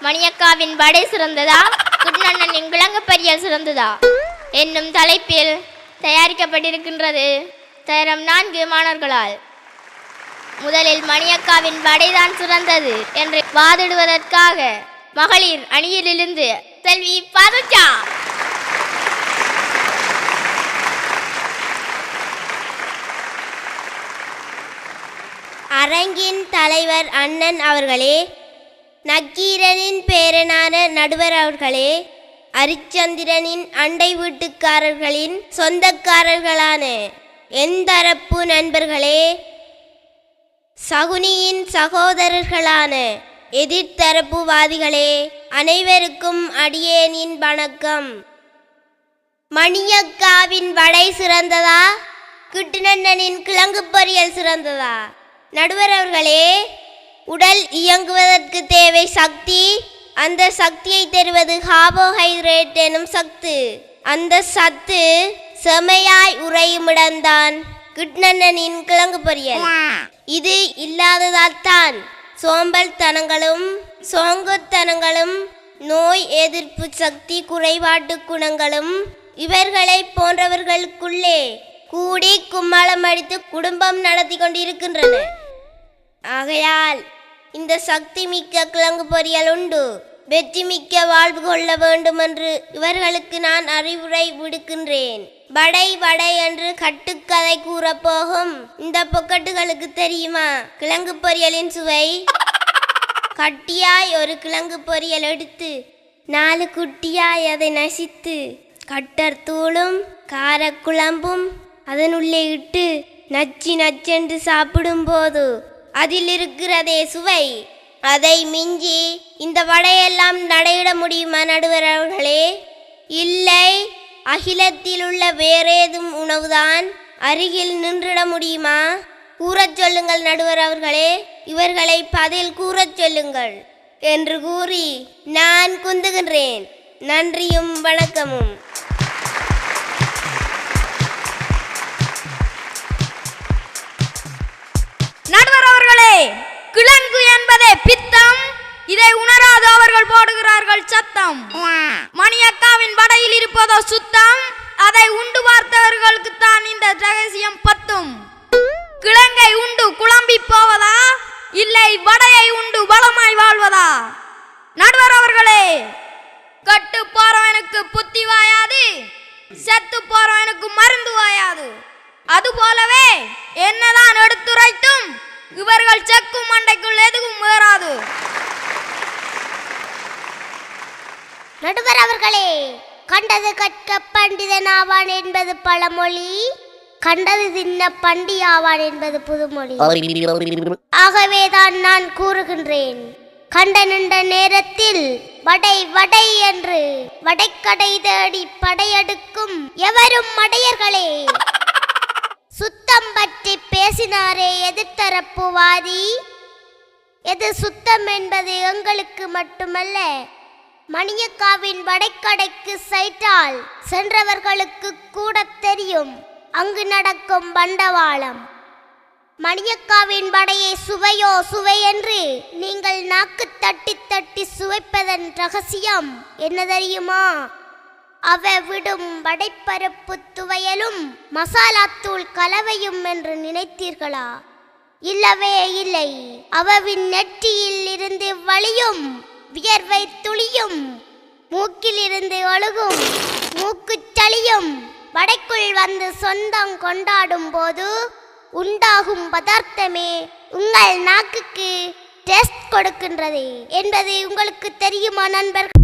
மணியக்காவின் வடை சிறந்ததா, குட்நண்ணனின் கிழங்கு பொரியல் சிறந்ததா என்னும் தலைப்பில் தயாரிக்கப்பட்டிருக்கின்றது தரம் 4 மாணவர்களால். முதலில் மணியக்காவின் வடைதான் சிறந்தது என்று வாதிடுவதற்காக மகளிர் அணியிலிருந்து செல்வி பதுச்சா. அரங்கின் தலைவர் அண்ணன் அவர்களே, நக்கீரனின் பேரனான நடுவர் அவர்களே, அரிச்சந்திரனின் அண்டை வீட்டுக்காரர்களின் சொந்தக்காரர்களான எந்தரப்பு நண்பர்களே, சகுனியின் சகோதரர்களான எதிர்த்தரப்புவாதிகளே, அனைவருக்கும் அடியேனின் வணக்கம். மணியக்காவின் வடை சிறந்ததா, குட்நண்ணனின் கிழங்கு பொரியல் சிறந்ததா? நடுவர் அவர்களே, உடல் இயங்குவதற்கு தேவை சக்தி. அந்த சக்தியை தருவது கார்போஹைட்ரேட் எனும் சத்து. அந்த சத்து செமையாய் உறையுமிடம்தான் குட்நண்ணனின் கிழங்கு பொரியல். இது இல்லாததால் தான் சோம்பல் தனங்களும் சோங்குத்தனங்களும் நோய் எதிர்ப்பு சக்தி குறைபாட்டு குணங்களும் இவர்களை போன்றவர்களுக்குள்ளே கூடி கும்மாளம் அடித்து குடும்பம் நடத்தி கொண்டிருக்கின்றன. ஆகையால் இந்த சக்தி மிக்க கிழங்கு பொரியல் உண்டு வெற்றி மிக்க வாழ்வு கொள்ள வேண்டும் என்று இவர்களுக்கு நான் அறிவுரை விடுக்கின்றேன். வடை வடை என்று கட்டுக்கதை கூறப்போகும் இந்த பொக்கட்டுகளுக்கு தெரியுமா கிழங்கு பொரியலின் சுவை? கட்டியாய் ஒரு கிழங்கு பொரியல் எடுத்து 4 குட்டியாய் அதை நசித்து கட்டர் தூளும் காரக்குழம்பும் அதனுள்ளே இட்டு நச்சு நச்சென்று சாப்பிடும் போது அதில் இருக்கிறதே சுவை, அதை மிஞ்சி இந்த வடையெல்லாம் நடையிட முடியுமா நடுவர் அவர்களே? இல்லை. அகிலத்தில் உள்ள வேறேதும் உணவுதான் அருகில் நின்றிட முடியுமா? கூறச் சொல்லுங்கள் நடுவர் அவர்களே, இவர்களை பதில் கூறச் சொல்லுங்கள் என்று கூறி நான் குந்துகின்றேன். நன்றியும் வணக்கமும். நடுவர் அவர்களே, கிழங்கு என்பதே பித்தம். இதை உணராத அவர்கள் போடுகிறார்கள் சத்தம். மணியக்காவின் வடையில் இருப்பதோ சுத்தம். அதை உண்டு பார்த்தவர்களுக்கு தான் இந்த ரகசியம் பத்தும். கிழங்கை உண்டு குழம்பி போவதா, இல்லை வடையை உண்டு பலமாய் வாழ்வதா? நடுவர் அவர்களே, கட்டு போறவனுக்கு புத்தி வாயாது, செத்து போறவனுக்கு மருந்து வாயாது. அதுபோலவே என்னதான் எடுத்துரைத்தும் இவர்கள் செக்கும் மண்டைக்குள் எதுவும் ஏறாது. நடுவர் அவர்களே, கண்டது கற்க பண்டிதன் ஆவான் என்பது பழமொழி, கண்டது தின்ன பண்டி ஆவான் என்பது புதுமொழி. ஆகவேதான் நான் கூறுகின்றேன், கண்ட நின்ற நேரத்தில் வடை வடை என்று வடைக்கடை தேடி படையெடுக்கும் எவரும் மடையர்களே. சுத்தம் பற்றி பேசினாரே எதிர்த்தரப்புவாதி. எது சுத்தம் என்பது எங்களுக்கு மட்டுமல்ல, மணியக்காவின் வடைக்கடைக்கு சைட்டால் சென்றவர்களுக்கு கூட தெரியும் அங்கு நடக்கும் பண்டவாளம். மணியக்காவின் வடையை சுவையோ சுவை என்று நீங்கள் நாக்கு தட்டி தட்டி சுவைப்பதன் ரகசியம் என்ன தெரியுமா? அவ விடும் வடைப்பருப்பு துவையலும் மசாலாத்தூள் கலவையும் என்று நினைத்தீர்களா? இல்லவே இல்லை. அவவின் நெற்றியில் இருந்து வழியும் வியர்வை துளியும் மூக்கில் இருந்து ஒழுகும் மூக்குச்சளியும் வடைக்குள் வந்து சொந்தம் கொண்டாடும் போது உண்டாகும் பதார்த்தமே உங்கள் நாக்குக்கு டெஸ்ட் கொடுக்கின்றது என்பது உங்களுக்கு தெரியுமா நண்பர்கள்?